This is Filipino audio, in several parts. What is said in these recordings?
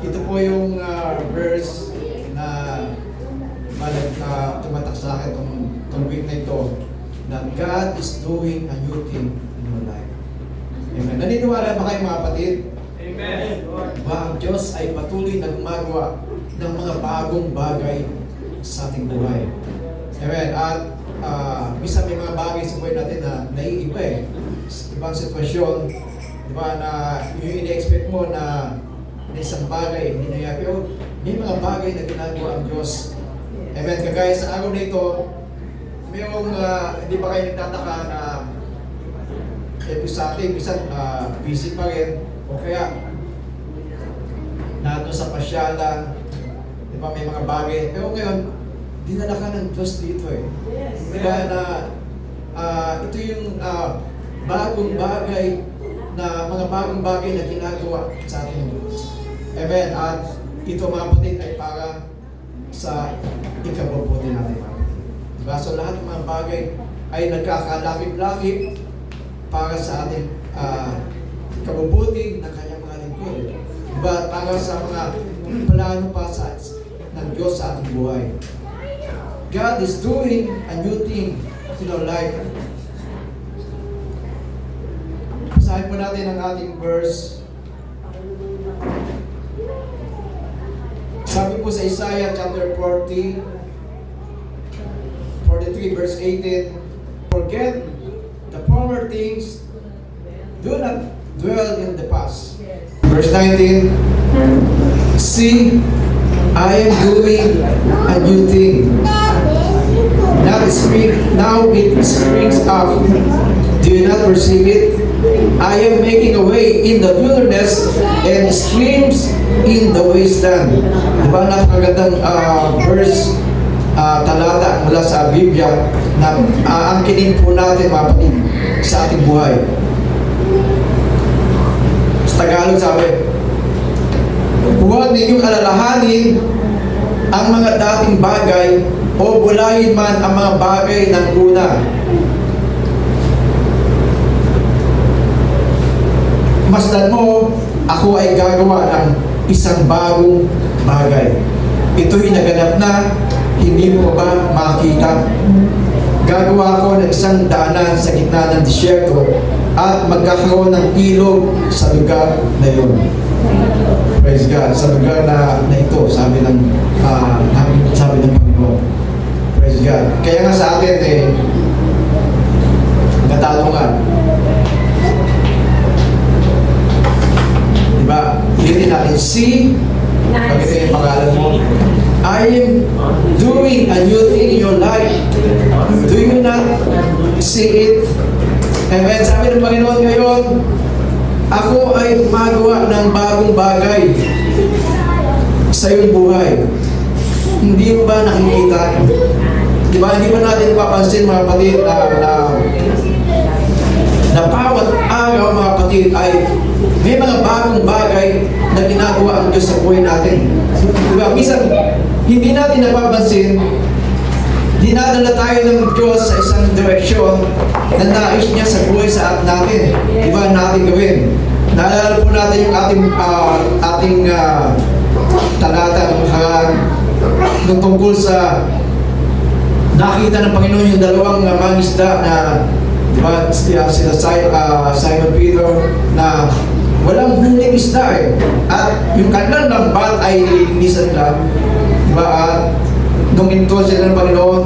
Ito po yung verse na tumatak sa akin itong week na ito, that God is doing a new thing in your life. Amen. Naniniwala ba kayo mga kapatid? Amen. Diba ang Diyos ay patuloy na gumagawa ng mga bagong bagay sa ating buhay. Amen. At minsan may mga bagay sa buhay natin na naiiba eh. Ibang sitwasyon, diba, na yung ini-expect mo na isang bagay, hindi nangyari. Pero may mga bagay na ginagawa ang Diyos. Amen. Kagaya sa araw na ito, mayroong, hindi ba kayo nagtataka na sa atin, minsan busy pa rin, o kaya nato sa pasyalan, di ba, may mga bagay. Pero ngayon, dinala ka ng Diyos dito eh. Kaya na ito yung bagong bagay na mga bagong bagay na ginagawa sa ating Diyos. Amen. At ito mga kapatid ay para sa ikabubuti natin mga kapatid. Diba? So lahat ng mga bagay ay nagkakalakip-lakip para sa ating ikabubuti ng kanyang mga lingkod. Diba? Para sa mga plano pa ng Diyos sa ating buhay. God is doing a new thing in our life. Basahin po natin ang ating verse. Sabi po sa Isaiah chapter 43 verse 18, forget the former things, do not dwell in the past. Verse 19, see, I am doing a new thing. Now it springs up. Do you not perceive it? I am making a way in the wilderness and streams in the wasteland. Diba napakagandang verse, talata mula sa Biblia na angkinin po natin mga kapatid sa ating buhay. Sa Tagalog sabi, huwag ninyong alalahanin ang mga dating bagay o bulayin man ang mga bagay ng una. Masdan mo, ako ay gagawa ng isang bagong bagay. Ito'y naganap na, hindi mo ba makita? Gagawa ko ng isang daanan sa gitna ng disyerto at magkakaroon ng ilog sa lugar na yun. Praise God. Sa lugar na ito, sabi ng Panginoon. Praise God. Kaya nga sa atin natalungan. Diba? Hindi natin see, pag ito yung pangalan mo, I am doing a new thing in your life. Do you not see it? Amen. Sabi ng Panginoon ngayon, ako ay magawa ng bagong bagay sa iyong buhay. Hindi mo ba nakikita? Di ba? Hindi ba natin papansin mga kapatid na bawat araw mga kapatid ay may mga bagong bagay na ginagawa ang Diyos sa buhay natin. Di ba? Minsan, hindi natin napapansin, dinadala tayo ng Diyos sa isang direksyon na nais niya sa buhay sa natin. Di ba natin gawin? Naalala po natin yung ating talata ng nung tungkol sa nakita ng Panginoon yung dalawang mangisda na diba, sila Simon Peter na walang huling isda eh. At yung kanilang lambat ay nilinisan nila. Diba? At nung intuan sila ng Panginoon,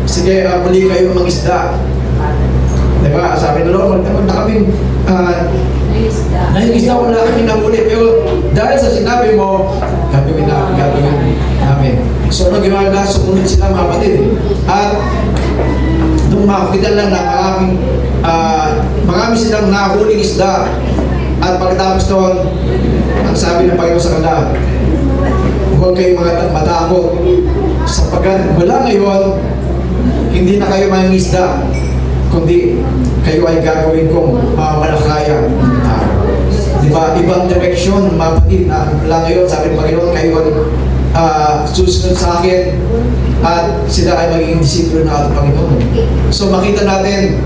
sige, muli kayo mangisda. Diba? Sabi ng Lord, magtakot na kaming nangisda, wala kami nahuli. Pero dahil sa sinabi mo, gagawin namin. So, nung gimana, sumunod sila mga kapatid. At nung makakita lang na marami silang nahuling isda. At pagkatapos doon, ang sabi ng Panginoon sa kanila, huwag kayong mga matakot. Sapagkat mula ngayon, hindi na kayo mangingisda, kundi kayo ay gagawin kong malakaya. Diba? Ibang direksyon, mga kapatid, na mula ngayon, sabi ng Panginoon, kayo ay susunod sa akin at sila ay magiging disipulo ng ating Panginoon. So makita natin,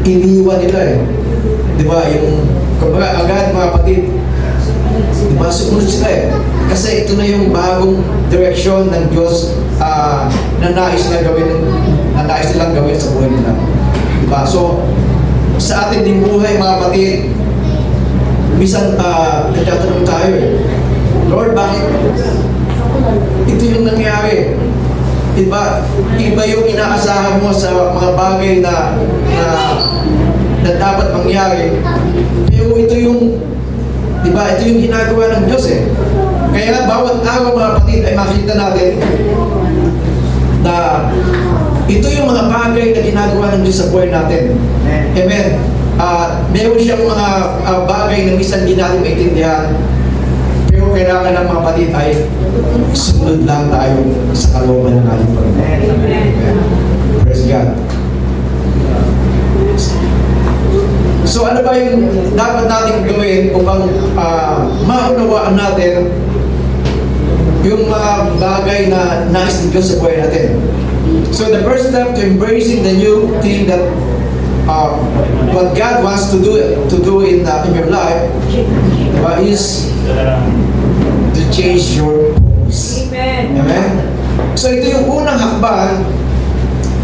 iniwan nila eh. Diba? Yung, kumbaga, agad mga kapatid, susunod sila eh. Kasi ito na yung bagong direksyon ng Diyos na nais nilang gawin sa buhay nila. Diba? So, sa ating ding buhay mga kapatid, minsan nagtatanong tayo eh, Lord, bakit ito yung nangyari? Diba? Iba yung inaasahan mo sa mga bagay na dapat mangyari. Pero ito yung, diba, ito yung ginagawa ng Diyos eh. Kaya bawat araw mga kapatid ay makita natin na ito yung mga bagay na ginagawa ng Diyos sa buhay natin. Amen. Meron siyang mga bagay na minsan hindi natin maintindihan. Pero kailangan ng mga kapatid ay sunod lang tayo sa kalooban ng ating Panginoon. Praise God. So ano ba yung dapat natin gawin upang maunawaan natin yung mga bagay na nais ng Diyos sa buhay natin? So the first step to embracing the new thing that what God wants to do in your life is to change your focus. Amen? So ito yung unang hakbang,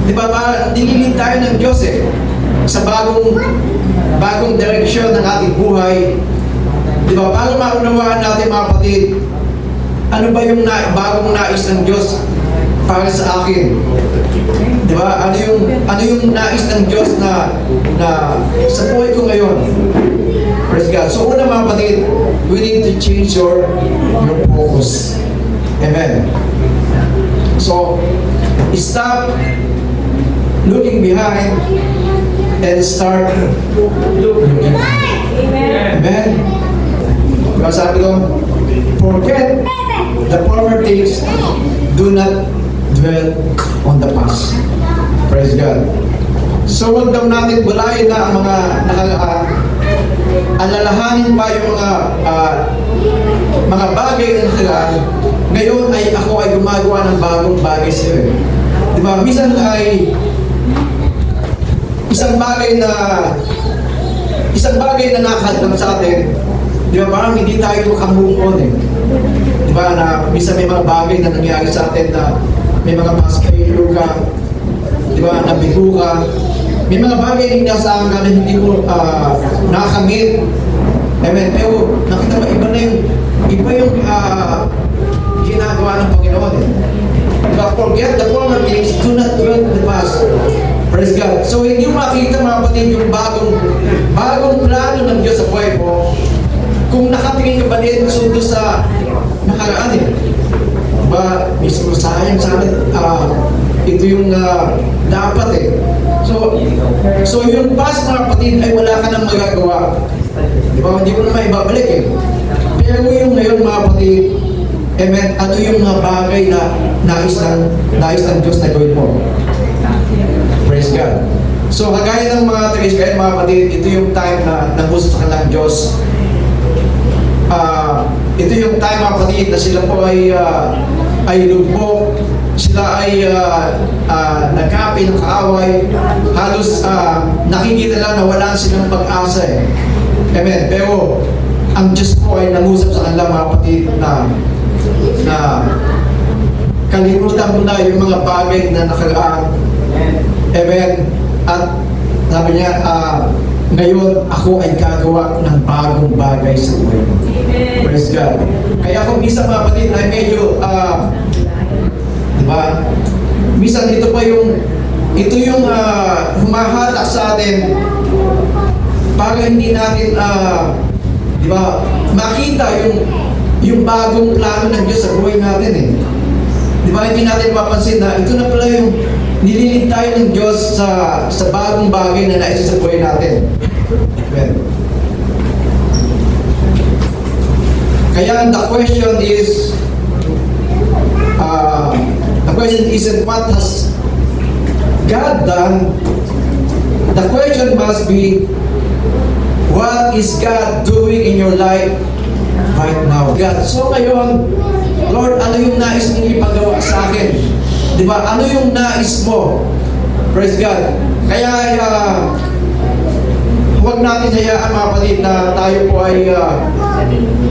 di ba, nililid tayo ng Diyos eh, sa bagong direksyon ng ating buhay. Di ba, para maunawaan natin mga kapatid, ano ba yung bagong nais ng Diyos para sa akin? Di ba? Ano yung nais ng Diyos na sa buhay ko ngayon? Praise God. So una mga kapatid, we need to change your focus. Amen. So, stop looking behind and start looking back. Amen. Diba sabi ko, forget the former things, do not dwell on the past. Praise God. So huwag daw natin bulayin na ang mga nakalaan. Alalahanin pa yung mga bagay na nakalaan. Ngayon ay ako ay gumagawa ng bagong bagay sa iyo. Diba? Minsan ay isang bagay na nakahadlang sa atin. Diba? Parang hindi tayo makamove on eh. Diba? Na minsan may mga bagay na nangyari sa atin na may mga past failure ka, di ba, nabigo ka. May mga bagay na inasahan ka na hindi mo nakakamit. Amen. Pero nakita mo, iba yung ginagawa ng Panginoon. Diba, forget the former things, do not dwell on the past. Praise God. So hindi mo makita mga kapatid yung bagong plano ng Diyos sa buhay mo kung nakatingin ka ba din sundo sa nakaraan eh. Diba, mismo sayang sa amin, ito yung dapat eh. So yung past mga kapatid ay wala ka nang magagawa. Diba, hindi mo naman ibabalik eh. Pero yung ngayon mga kapatid, amen, ano yung mga bagay na nais ng Diyos na gawin mo? Praise God. So kagaya ng mga Israel mga kapatid, ito yung time na gusto ka ng Diyos. Ito yung time mga kapatid na sila po ay lubog, sila ay nagkapi ng kaaway, halos nakikita lang na wala silang pag-asa eh. Amen. Pero ang Diyos po ay nangusap sa kanila mga kapatid na kalimutan mo na yung mga bagay na nakaraan. Amen. At sabi niya, ngayon ako ay gagawa ng bagong bagay sa buhay mo. Praise God. Kaya kung minsan mga kapatid ay medyo, diba? Minsan ito yung humahatak sa atin para hindi natin, diba, makita yung bagong plano ng Diyos sa buhay natin eh. Diba, hindi natin mapansin na ito na pala yung nililid tayo ng Diyos sa bagong bagay na nais sa buhay natin. Amen. Kaya the question isn't what has God done. The question must be, what is God doing in your life right now? God. So ngayon, Lord, ano yung nais mong ipagawa sa akin? Diba? Ano yung nais mo? Praise God. Kaya, huwag natin hayaan mga kapatid na tayo po ay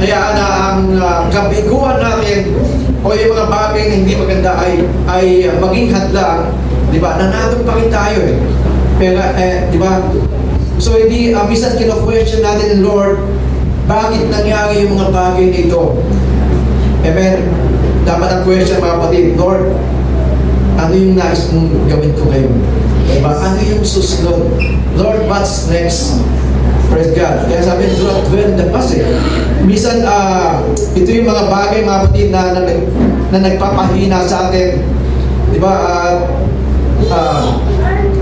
hayaan na ang o yung mga bagay na hindi maganda ay maging hadlang, di ba? Nanatong pa rin tayo eh. Pero, di ba? So, hindi, minsan kino-question natin ng Lord, bakit nangyari yung mga bagay na ito? Amen? Dapat ang question, mga kapatid, Lord, ano yung nais mong gawin ko ngayon? Diba? Ano yung susunod? Lord, what's next? Praise God. Kaya sabi, do not dwell in the past eh. Minsan, ito yung mga bagay, mga kapatid, na nagpapahina sa atin. Diba?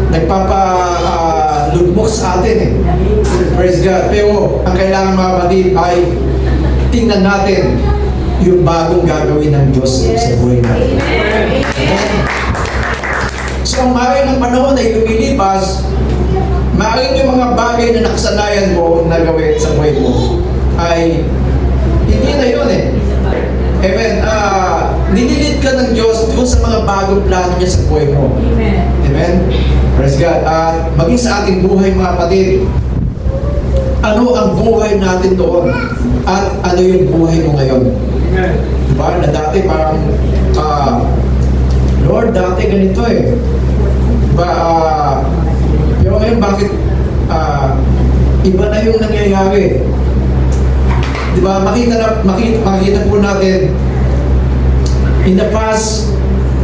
Nagpapalugmok sa atin eh. Praise God. Pero ang kailangan, mga kapatid, ay tingnan natin yung bagong gagawin ng Diyos sa buhay natin. So, ang maaaring ng panahon ay lumilipas, maaaring yung mga bagay na nakasanayan mo na gawin sa buhay mo ay hindi na yun eh. Amen. Nililid ka ng Diyos doon sa mga bagong plano niya sa buhay mo. Amen. Praise God. At maging sa ating buhay, mga kapatid, ano ang buhay natin doon? At ano yung buhay mo ngayon? Diba? Na dati parang, Lord, dati ganito eh. Diba? Pero ngayon, bakit iba na yung nangyayari? Diba? Makita po natin, in the past,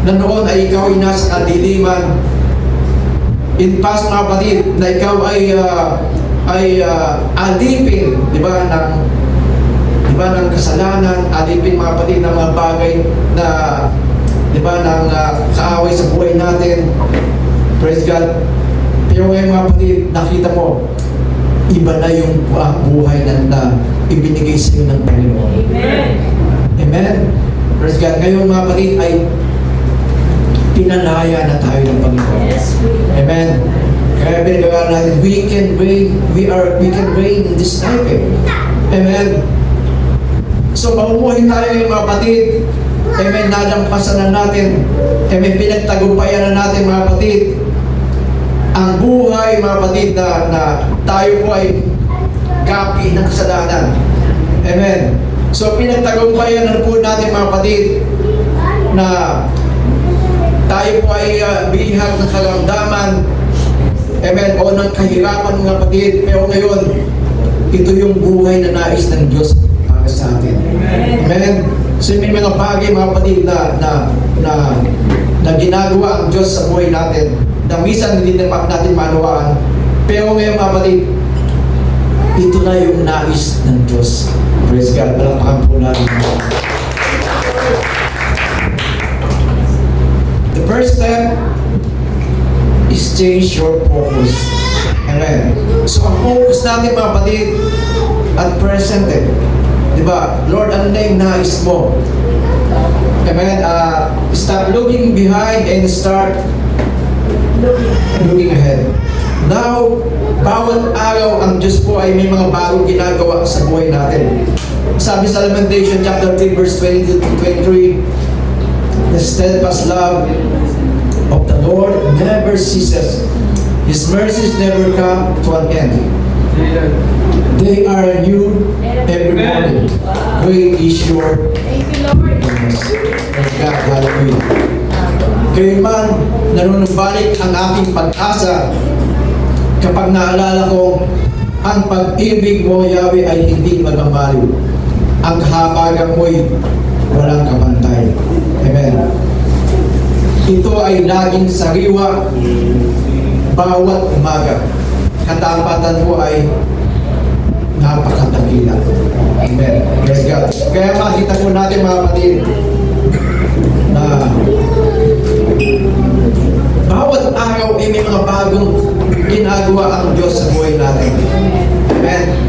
na noon ay ikaw ay nasa kadiliman. In past, mga kapatid, na ikaw ay alipin, di ba, ng kasalanan, alipin, mga kapatid, ng mga bagay na, di ba, ng kaaway sa buhay natin. Praise God. Pero ngayon, mga kapatid, nakita mo, iba na yung buhay na ibinigay sa iyo ng Panginoon. Amen. Amen. Praise God. Ngayon, mga kapatid, ay pinalaya na tayo ng Panginoon. Amen. Kaya binagawa natin, we can reign in this life. Eh. Amen. So, mamumuhin tayo ngayon, mga kapatid. Amen. Nalampasan na natin. Amen. Pinagtagumpayan na natin, mga kapatid. Ang buhay, mga kapatid, na tayo po ay gapi ng kasalanan. Amen. So, pinagtagumpayan na po natin, mga kapatid, na tayo po ay bihag ng kalamdaman. Amen. O ng kahirapan, mga kapatid. Pero ngayon, ito yung buhay na nais ng Diyos para sa atin. Amen. So, may mga bagay, mga kapatid, na ginagawa ang Diyos sa buhay natin na minsan hindi natin manawaan. Pero ngayon, mga kapatid, ito na yung nais ng Diyos. Praise God. Palakpakan po natin. The first step is change your focus. Amen. So, ang focus natin, mga kapatid, at present eh. Diba? Lord, ano na yung nais mo? Amen. Stop looking behind and start looking ahead. Now, bawat araw ang Diyos po ay may mga bagong ginagawa sa buhay natin. Sabi sa Lamentation chapter 3 verse 22-23, the steadfast love of the Lord never ceases. His mercies never come to an end. They are new every morning. Great is your goodness. God, hallelujah. Kayo man, nanunumbalik ang aking pag-asa kapag naalala ko ang pag-ibig mo, Yahweh, ay hindi magmamaliw. Ang habagan mo'y walang kapantay. Amen. Ito ay laging sariwa bawat umaga. Katapatan mo ay napakadakila. Amen. Praise God. Kaya makita po natin, mga kapatid, na bawat araw ay may mga bagong ginagawa ang Diyos sa buhay natin. Amen.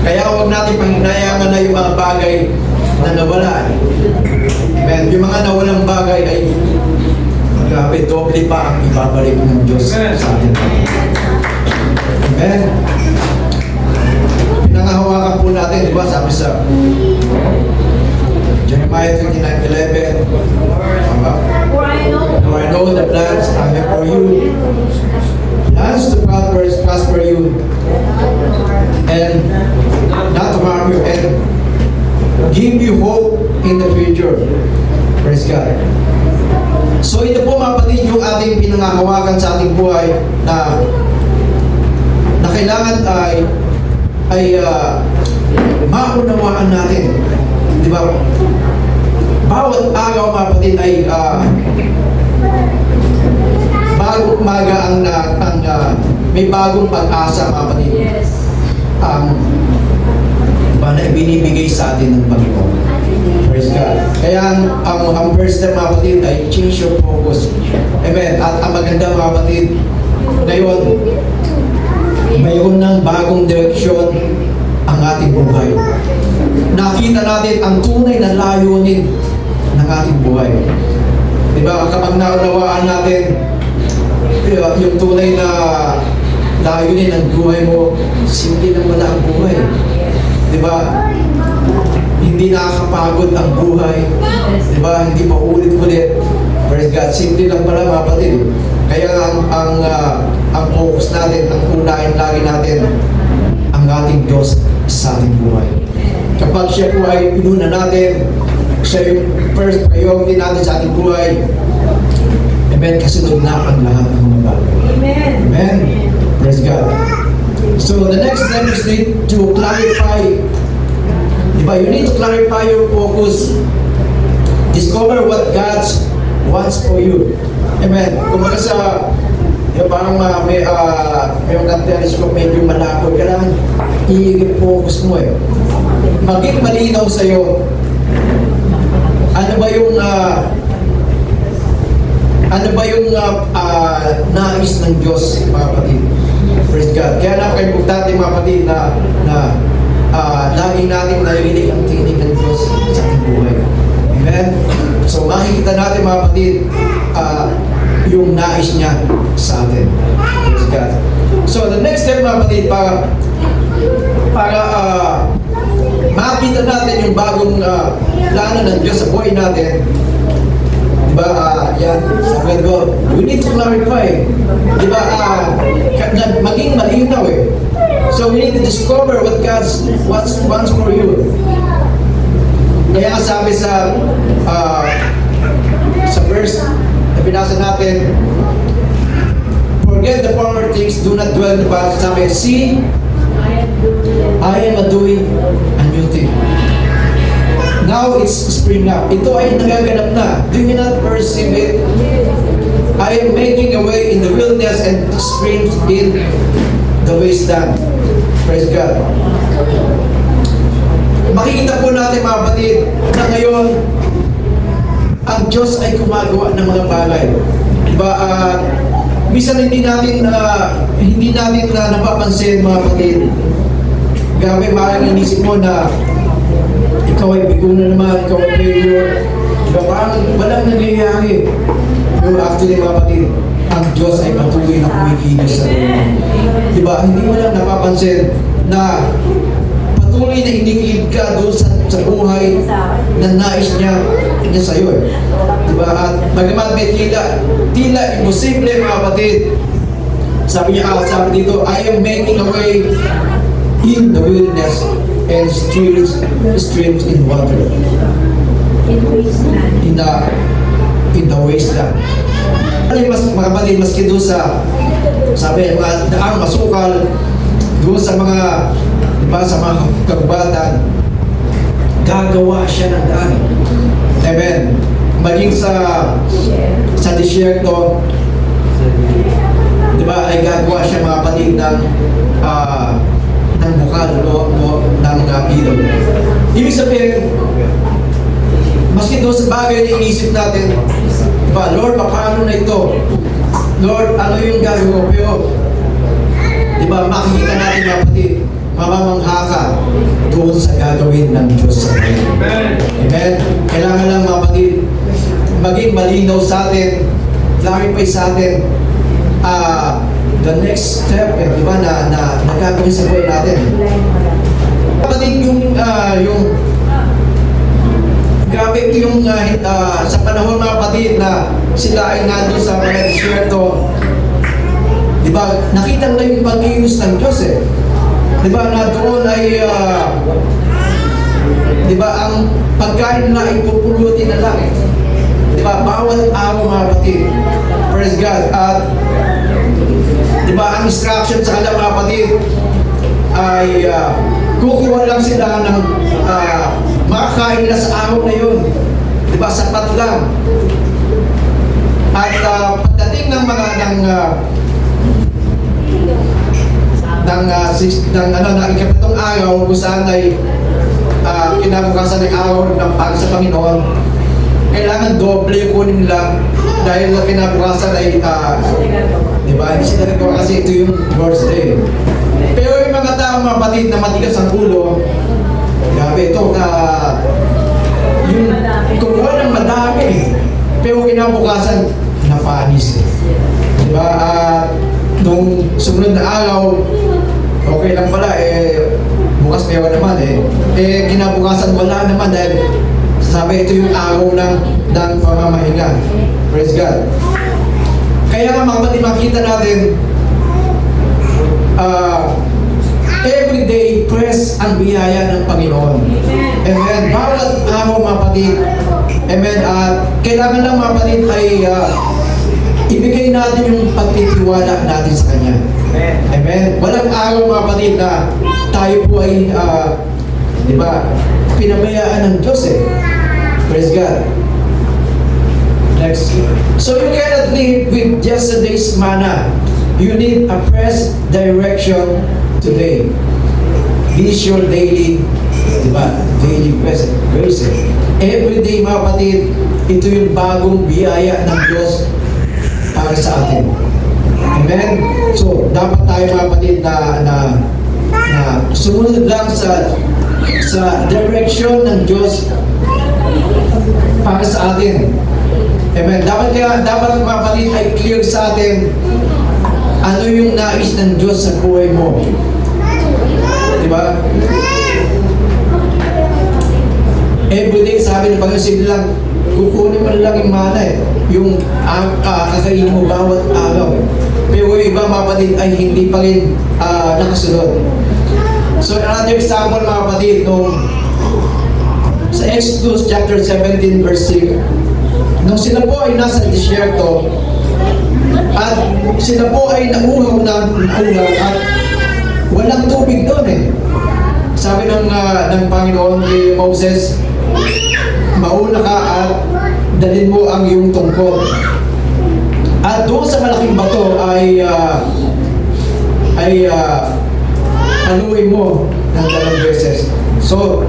Kaya huwag natin panghinayangan na yung mga bagay na nawala. Amen. Yung mga nawalang bagay ay grabe, doble pa ang ibabalik ng Diyos sa atin. Amen. Pinangahawakan po natin, di ba? Sabi sa Jeremiah 29:11, for I know the plans I have for you, plans to prosper you, and not to harm you, and give give you hope in the future. Praise God. So ito po mga kapatid yung ating pinangahawakan sa ating buhay na kailangan ay maunawaan natin. Di ba? Bawat araw mga kapatid ay bagong umaga may bagong pag-asa mga kapatid. Na binibigay sa atin ng Panginoon. Praise God. Kaya ang first step mga kapatid ay change your focus. Amen. At ang maganda mga kapatid, ngayon, mayroon ng bagong direksyon ang ating buhay. Nakita natin ang tunay na layunin ng ating buhay. Diba? Kapag naunawaan natin yung tunay na layunin ng buhay mo, simple lang wala ang buhay. Diba? Hindi nakakapagod ang buhay. Diba? Hindi pa ulit-ulit. Praise God. Simple lang pala mga kapatid. Kaya ang focus natin, ang unahin lagi natin, ang ating Diyos sa ating buhay. Kapag siya po ay pinuna natin, siya yung first priority natin sa ating buhay, amen, kasunod na ang lahat ng mga bagay. Amen. Amen. Praise God. So the next step is need to clarify. Diba? You need to clarify your focus. Discover what God wants for you. Amen. Kumbaga sa yung parang may telescope medyo malabo, kailangan i-focus mo eh. Maging malinaw sa'yo ano ba yung nais ng Diyos, mga kapatid. Praise God. Kaya napaka-importante mga kapatid na lagi natin narinig ang tinig ng Diyos sa ating buhay. Amen? So makikita natin mga kapatid yung nais niya sa atin. Praise God. So the next step mga kapatid para makita natin yung bagong plano ng Diyos sa buhay natin. Diba, yan, sabi ko, we need to clarify. Diba, maging malinaw eh. So we need to discover what God wants for you. Kaya sabi sa verse na binasa natin, forget the former things, do not dwell in the past. Sabi, see, I am doing a new thing. Now it's spring up. Ito ay nagaganap na. Do you not perceive it? I am making a way in the wilderness and streams in the wasteland. Praise God. Makikita po natin mga kapatid na ngayon ang Diyos ay gumagawa ng mga bagay. Diba? Minsan hindi natin napapansin mga kapatid. Grabe, parang inisip mo na ikaw ay bigo na naman, ikaw ay failure. Diba? Parang walang nangyayari. Pero actually mga kapatid, ang Diyos ay patuloy na kumikilos sa iyo. Diba? Hindi mo lang napapansin na patuloy na inikilig ka doon sa buhay na nais niya sa iyo. Diba? At bagamat may tila imposible mga kapatid, sabi dito, I am making a way in the wilderness and streams in water. In the wasteland. Mga kapatid, maski doon sabi, mga daang masukal, doon sa mga, diba, sa mga kagubatan, gagawa siya ng daan. Amen. Maging sa disyerto, diba, ay gagawa siya mga kapatid ng bukal ng ilog. Ibig sabihin, maski doon sa bagay na inisip natin, diba, Lord, paano na ito? Lord, ano yung gagawin ko? Pero, diba, makikita natin mga kapatid, mamamangha ka doon sa gagawin ng Diyos sa atin. Amen? Kailangan lang mga kapatid, maging malinaw sa atin, clarify sa atin, the next step, di ba, na nagagawin sa buhay natin. Kapatid, grabe ito yung sa panahon mga kapatid na sila ay nandun sa mga disyerto, di ba, nakita na yung pag-ius ng Diyos eh. Di ba, na doon ay, di ba, ang pagkain nila ay pupulutin na lang. Diba? Bawat araw mga kapatid. Praise God. At diba, ang instruction sa kanila mga kapatid ay kukuha lang sila ng makakain nila sa araw na yun. Diba? Sapat lang. At pagdating ng mga ng ikapitong araw kung saan ay kinabukasan ng araw ng pag sa Panginoon, kailangan doble kunin nila dahil kinabukasan ay di ba, hindi sila nagawa kasi ito yung Lord's Day. Pero yung mga tao mga patid na matigas ang ulo, grabe ito na yung kumuha ng madami pero kinabukasan napanis. Di ba? Nung sumunod na araw, okay lang pala, bukas meron naman kinabukasan wala naman dahil sabi ito yung araw ng pamamahinga. Praise God. Kaya nga mga kapatid, makita natin everyday press ang biyaya ng Panginoon. Amen. Bawat araw mga kapatid. Amen. Kailangan lang mga kapatid ay ibigay natin yung pagtitiwala natin sa Kanya. Amen. Walang araw mga kapatid na tayo po ay di ba, pinabayaan ng Diyos Praise God. Next. So you cannot live with yesterday's manna. You need a fresh direction today. This your daily, di ba? Daily grace. Every day mga kapatid, ito yung bagong biyaya ng Diyos para sa atin. Amen? So, dapat tayo mga kapatid na sumunod lang sa direction ng Diyos para sa atin. Amen? Dapat mga kapatid ay clear sa atin ano yung nais ng Diyos sa buhay mo. Diba? Everyday, sabi ng Panginoon, sige lang, kukunin mo lang yung mana yung kakainin mo bawat araw. Pero yung iba mga kapatid ay hindi pa rin nakasunod. So another example mga kapatid, sa Exodus chapter 17 verse 6, nung sila po ay nasa disyerto at sila po ay nauhaw ng ulan at walang tubig doon Sabi ng Panginoon kay Moses, mauna ka at dalhin mo ang iyong tungkod. At doon sa malaking bato ay aluin mo ng 2 beses. So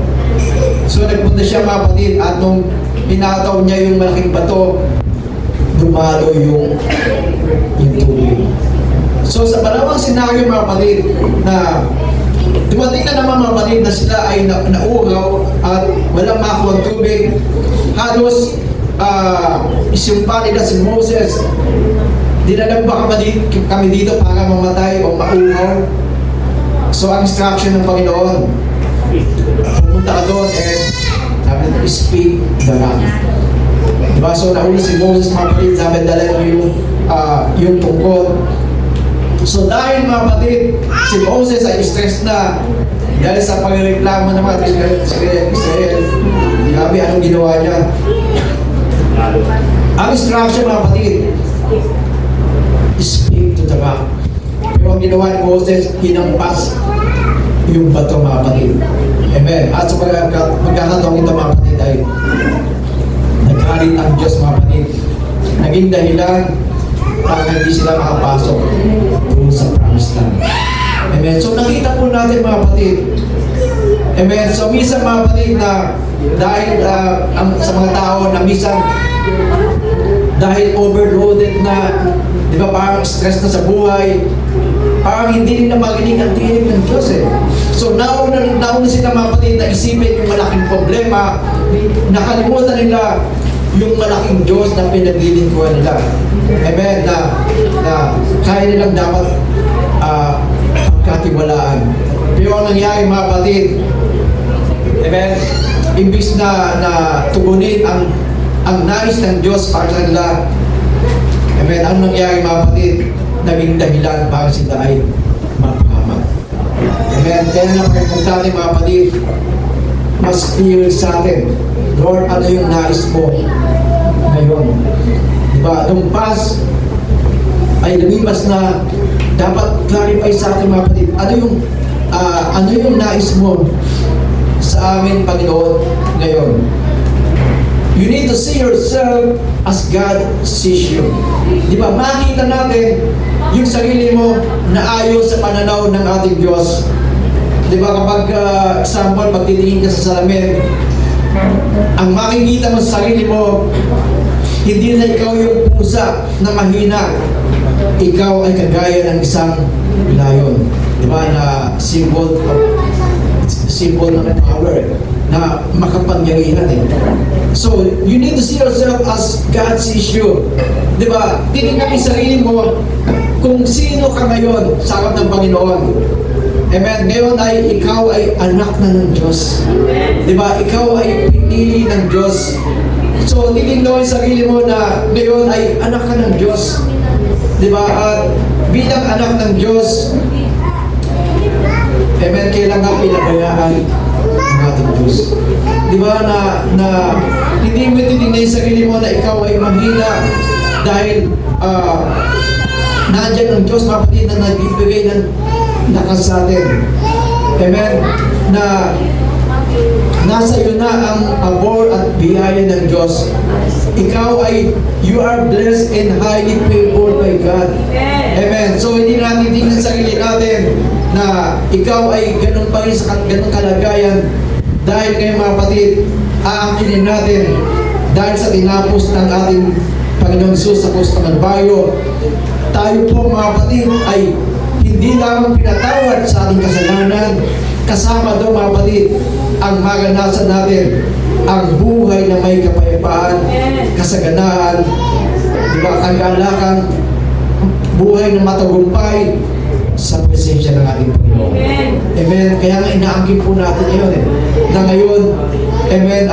nagpunta siya mga kapatid at nung pinataw niya yung malaking bato, dumalo yung tubig. So sa panawang senaryo mga kapatid na dumating na naman mga kapatid na sila ay naugaw at walang makuha tubig, halos isimpa nila si Moses, dinadang ba kami dito para mamatay o mauhaw? So ang instruction ng Panginoon, pumunta ka doon and sabi nito, speak the word. Diba? So nauli si Moses mga kapatid, sabi dala mo yung tungkod. So dahil mga kapatid, si Moses ay stress na dahil sa pagreklamo ng mga Israel. Grabe, anong ginawa niya? Ang instruction mga kapatid, speak to the rock. Pero ang ginawa ni Moses, hinampas yung bato mga kapatid. Amen. At sa pagkakataong ito mga kapatid ay naghalit ang Diyos mga kapatid. Naging dahilan para hindi sila makapasok doon sa promised land. Amen. So nakita po natin mga kapatid. Amen. So minsan mga kapatid na dahil sa mga tao na minsan dahil overloaded na, di ba, parang stress na sa buhay, parang hindi rin na maginig ang tinig ng Diyos So nauna sila mga kapatid na isipin yung malaking problema, nakalimutan nila yung malaking Diyos na pinaglilingkuhan nila. Amen. Na kaya nilang dapat pagkatiwalaan. Pero ang nangyari mga kapatid, amen, imbis na tugunin ang nais ng Diyos para sa kanila, amen, ang nangyari mga kapatid, naging dahilan para sila ay mapahamak. Amen. Kaya na importante mga kapatid, mas clear sa atin. Lord, ano yung nais mo ngayon? Diba? Nung past ay lumipas na, dapat clarify sa atin mga kapatid, ano yung nais mo sa amin, Panginoon, ngayon? You need to see yourself as God sees you. Di ba? Makita natin yung sarili mo na ayon sa pananaw ng ating Diyos. Di ba? Kapag, example, pagtitingin ka sa salamin, ang makikita mo sa sarili mo, hindi na ikaw yung pusa na mahina. Ikaw ay kagaya ng isang lion. Di ba? Na symbol ng power, na makapangyarihan eh. So, you need to see yourself as God sees you. Di ba? Titignan mo yung sarili mo kung sino ka ngayon sa harap ng Panginoon. Amen. Ngayon ay ikaw ay anak na ng Diyos. Di ba? Ikaw ay pinili ng Diyos. So, titignan mo yung sarili mo na ngayon ay anak ka ng Diyos. Di ba? At bilang anak ng Diyos, amen, kailangan pinabayaan ng ating Diyos. Di ba na hindi mo titignan yung sarili mo na ikaw ay mahina dahil nandiyan ang Diyos, kapatid, na nagbibigay ng lakas sa atin. Amen? Na nasa iyo na ang pabor at biyaya ng Diyos. Ikaw ay, you are blessed and highly favored by God. Amen. So hindi natin tingnan sa sarili natin na ikaw ay ganun pa rin sa ganung kalagayan dahil kayo mga kapatid, aangkinin natin dahil sa tinapos ng ating Panginoong Jesus sa krus ng Kalbaryo. Tayo po mga kapatid ay hindi lamang pinatawad sa ating kasalanan, kasama daw mga kapatid ang maranasan natin ang buhay na may kapayapaan, kasaganaan, di ba, kagalakan, buhay na matagumpay sa presensya ng ating Panginoon. Amen. Kaya nga inaangkin po natin ngayon na ngayon, amen,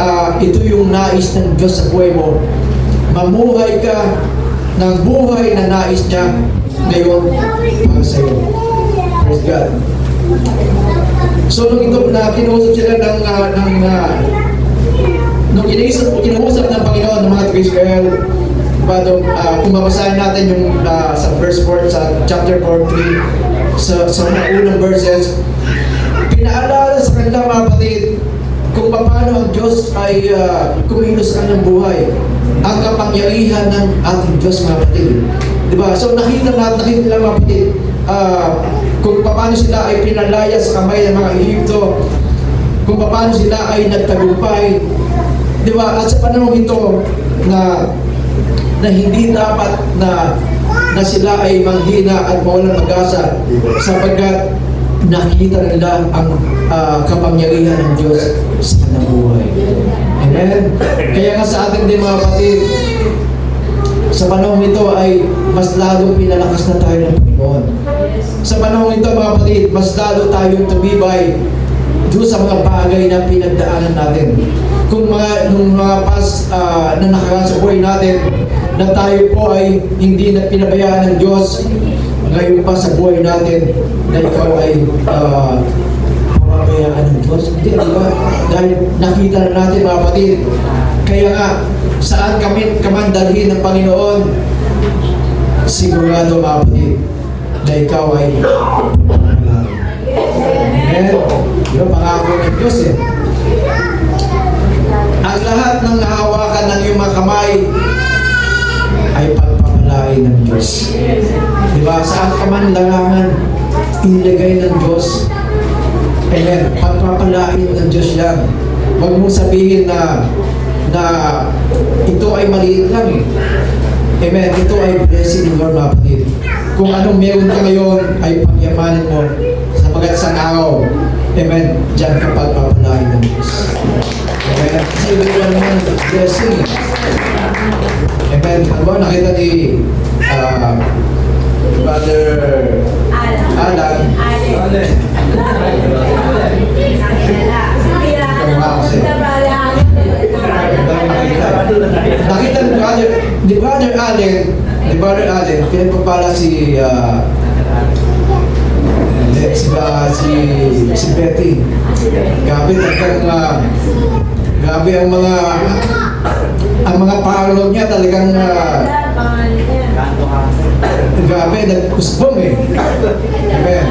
ito yung nais ng Diyos sa buhay mo. Mamuhay ka ng buhay na nais niya ngayon para sa iyo. Praise God. So nung ito na kinuusap sila nung kinausap ng Panginoon ng mga taga-Israel, kung mabasahin natin yung sa verse 4, sa chapter 43, sa mga unang verses, pinaalala sa kanila mga kapatid kung paano ang Diyos ay kumilos ng buhay, ang kapangyarihan ng ating Diyos mga kapatid. Diba? So nakita nila mga kapatid, kung paano sila ay pinalaya sa kamay ng mga Ehipto, kung paano sila ay nagtagumpay. Diba? At sa panahon ito na hindi dapat na sila ay manghina at mawalang pag-asa sapagkat nakita nila ang kapangyarihan ng Diyos sa kanilang buhay. Amen? Kaya nga sa atin din mga kapatid, sa panahon ito ay mas lalong pinalakas na tayo ng Panginoon. Sa panahon ito mga kapatid, mas lalo tayong tumibay doon sa mga bagay na pinagdaanan natin. Kung nung mga past na nakaraan sa buhay natin, na tayo po ay hindi na pinabayaan ng Diyos, ngayon pa sa buhay natin, na ikaw ay papabayaan ng Diyos. Hindi, di ba? Dahil nakita na natin mga kapatid. Kaya nga, saan kami kamandalhin ng Panginoon, sigurado mga kapatid, na ikaw ay amen. Yung pangako ng Diyos eh. Ang lahat ng nahawakan ng iyong mga kamay ay pagpapalain ng Diyos. Diba? Saan ka man larangan, inilagay ng Diyos. Amen. Pagpapalain ng Diyos yan. Huwag mong sabihin na ito ay maliit lang eh. Amen. Ito ay blessing ng Lord mga kapatid. Kung anong meron ka ngayon ay pagyamanin mo sa mga isang araw. Amen. Diyan ka pagpapalain ng Diyos. Amen. Kasi ito yung naman blessing. Amen. Ano ba nakita ni Brother Alan? Nakita ni Brother Allen, pinagpapala si Brother si Betty. Grabe, grabe ang mga parlor niya talagang grabe, nagkusbong eh. Amen.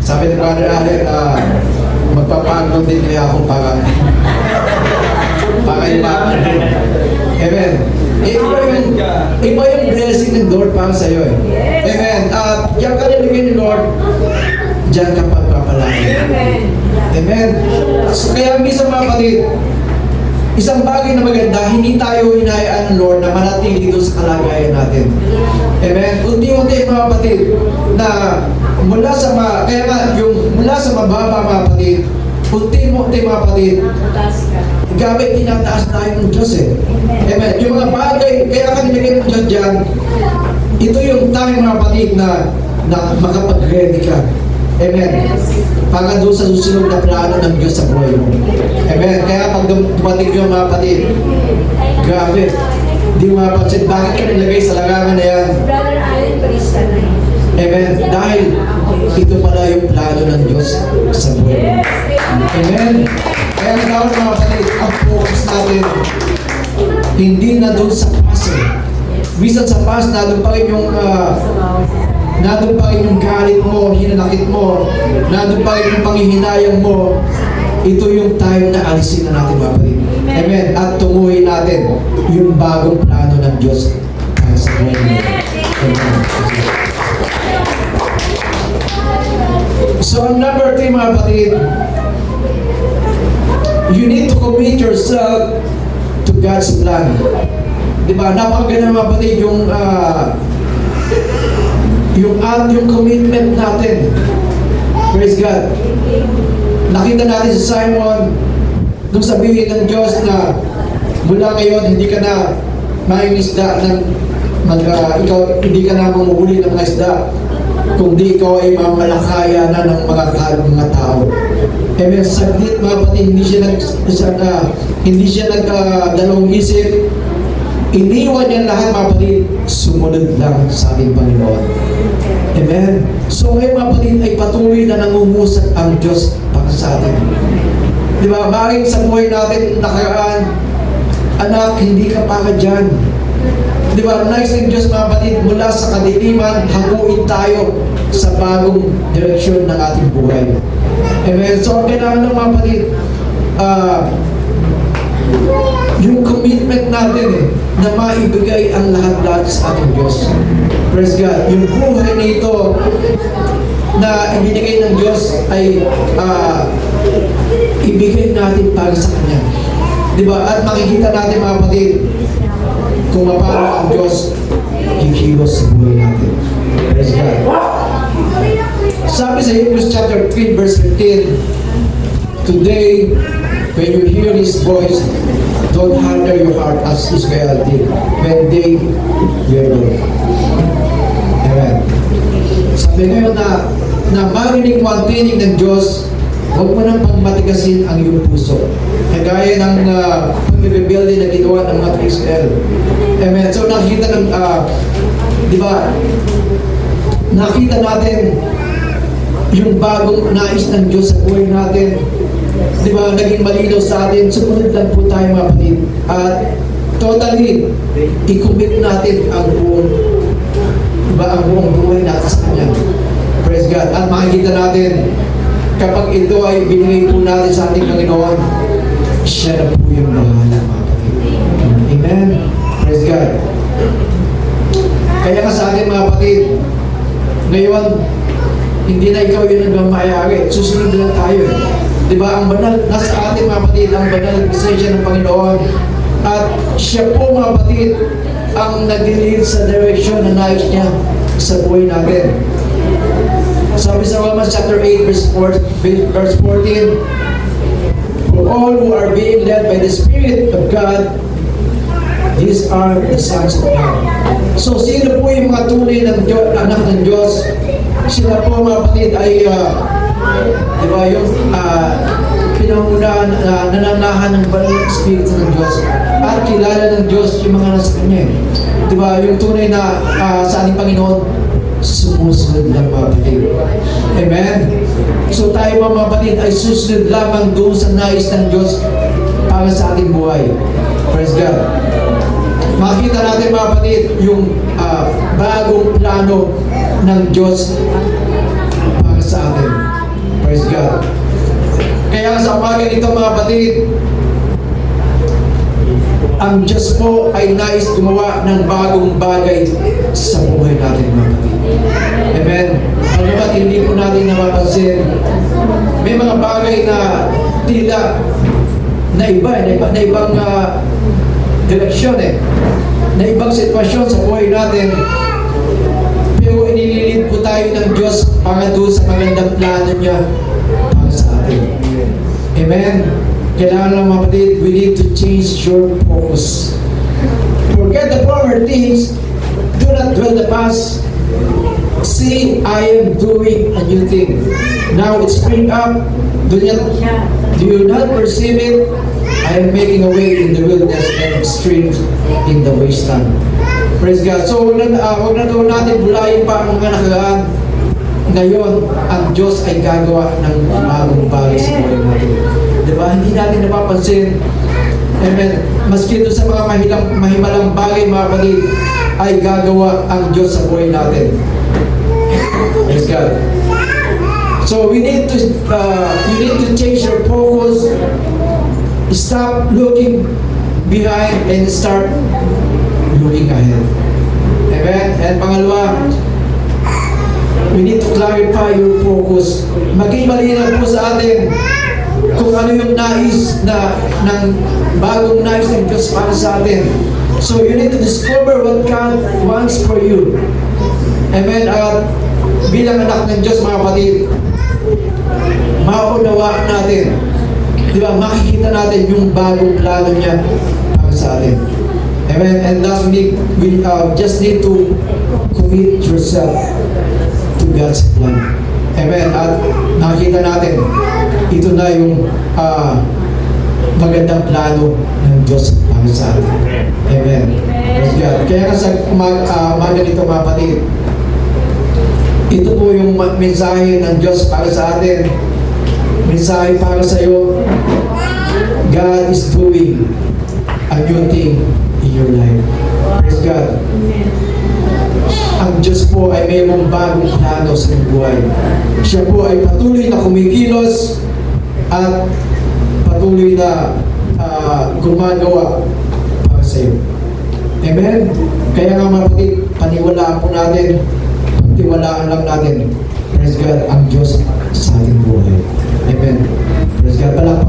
Sabi ni Brother Allen, magpaparlor din kaya ako para yung din. Amen. Iba yung blessing ng Lord para sa iyo eh. Amen. At yung kanilagay ni Lord, diyan ka pagpapalain. Amen. So, kaya minsan mga kapatid, isang bagay na maganda, hindi tayo hinayaan ng Lord na manatili dito sa kalagayan natin. Amen. Unti-unti mga kapatid, na mula sa mababa mga kapatid, unti-unti mga kapatid, gamit tinataas tayo ng Diyos eh. Amen. Yung mga bagay, kaya ka nilagay ng Diyos dyan, ito yung time mga kapatid na makapag-ready ka. Amen. Para doon sa susunod na plano ng Diyos sa buhay mo. Amen. Kaya pag dumating yung mga kapatid, grabe, di mo mapansin, bakit ka nilagay sa lagangan na yan? Amen. Dahil ito pala yung plano ng Diyos sa buhay mo. Amen. Kaya dapat mga kapatid, ang focus natin, hindi na doon sa past eh. Bisan sa past, nandun pa rin yung galit mo, hinanakit mo, nandun pa rin yung panghihinayang mo. Ito yung time na alisin na natin mga kapatid. Amen. At tunguhin natin yung bagong plano ng Diyos para sa buhay mo. Amen. So, number 3 mga kapatid, you need to commit yourself to God's plan. Diba? Napakaganda mga kapatid yung commitment natin. Praise God. Nakita natin si Simon nung sabihin ng Diyos na mula ngayon hindi ka na mangingisda ikaw hindi ka na mamuli ng mga isda, kundi ikaw ay mamalakaya na ng mga tao. Kaya saglit mga kapatid, hindi siya nagdalawang isip. Iniwan niya lahat mga kapatid, sumunod lang sa ating Panginoon. Amen. So ngayon mga kapatid ay patuloy na nangungusap ang Diyos para sa atin. Di ba? Maring sa buhay natin nakaraan, anak, hindi ka para dyan. Di ba? Nice ng Diyos mga kapatid, mula sa kadiliman, haguin tayo sa bagong direksyon ng ating buhay. Amen. So ang kailangan ng mga kapatid, yung commitment natin na maibigay ang lahat-lahat sa ating Diyos. Praise God. Yung buhay na ito na ibinigay ng Diyos ay ibigay natin para sa Kanya. Diba? At makikita natin mga kapatid kung paano ang Diyos kikilos sa buhay natin. Praise God. Sabi sa Hebrews chapter 3 verse 15, today, when you hear His voice, don't harden your heart as Israel did when they were Lord. Amen. Sabi ngayon na marinig mo ang tinig ng Diyos, huwag mo nang pagmatigasin ang iyong puso. Kagaya ng pag-rebelde na ginawa ng mga Israel. Amen. So nakita ng, di ba, nakita natin yung bagong nais ng Diyos sa buhay natin. Di ba, naging malinaw sa atin, sumunod lang po tayo mga kapatid. At totally, i-commit natin ang buong buhay natin sa Kanya. Praise God. At makikita natin, kapag ito ay binigay po natin sa ating Panginoon, siya na po yung bahala mga kapatid. Amen. Praise God. Kaya ka sa atin mga kapatid, ngayon, hindi na ikaw yung nagmamayari. Susunod lang tayo. Diba, ang banal, nasa ating mga kapatid, ang banal na presensya ng Panginoon. At siya po mga kapatid, ang nag-lead sa direction na nais niya sa buhay natin. Sabi sa Romans chapter 8 verse 14, for all who are being led by the Spirit of God, these are the sons of God. So sino po yung mga tunay ng anak ng Diyos? Sila po mga kapatid ay di ba yung pinangunahan, nananahan ng banal na Espiritu ng Diyos at kilala ng Diyos yung mga nasa Kanya. Di ba yung tunay na sa ating Panginoon, sumusunod lang mga kapatid. Amen? So tayo mga kapatid ay susunod lamang doon sa nais ng Diyos para sa ating buhay. Praise God. Makita natin mga kapatid yung bagong plano ng Diyos para sa atin. Praise God. Kaya sa umaga nito mga kapatid, ang Diyos po ay nais gumawa ng bagong bagay sa buhay natin mga kapatid. Amen. Pagkakat hindi po natin napapansin, may mga bagay na tila na ibang direksyon na ibang sitwasyon sa buhay natin, pero inililid po tayo ng Diyos para doon sa magandang plano niya para sa atin. Amen. Kailangan lang mga kapatid, we need to change your focus. Forget the former things, do not dwell the past. See, I am doing a new thing. Now it spring up. Do you not perceive it? I am making a way in the wilderness and streams in the wasteland. Praise God. So, huwag na daw natin bulayin pa ang mga nakaraan. Ngayon, ang Diyos ay gagawa ng bagong bagay sa buhay natin. Diba? Hindi natin napapansin. Amen. Maski ito sa mga mahimalang bagay, mga kapatid, ay gagawa ang Diyos sa buhay natin. Praise God. So we need to change your focus. Stop looking behind and start looking ahead. Amen. And pangalawa, we need to clarify your focus. Maging malinaw po sa atin kung ano yung nais ng bagong nais ng Diyos para sa atin. So you need to discover what God wants for you. Amen. At bilang anak ng Diyos, mga kapatid, maunawaan natin, di ba, makikita natin yung bagong plano niya para sa atin. Amen. And lastly, we just need to commit yourself to God's plan. Amen. At nakikita natin, ito na yung magandang plano ng Diyos para sa atin. Amen. Praise God. Kaya nga sa umaga nito, mga kapatid, ito po yung mensahe ng Diyos para sa atin. Mensahe para sa iyo. God is doing a new thing in your life. Praise God. Ang Diyos po ay mayroong bagong plano sa iyong buhay. Siya po ay patuloy na kumikilos at patuloy na gumagawa para sa iyo. Amen? Kaya nga mga kapatid, paniwalaan po natin, pagtiwalaan lang natin, praise God, ang Diyos sa ating buhay. Amen. Praise God.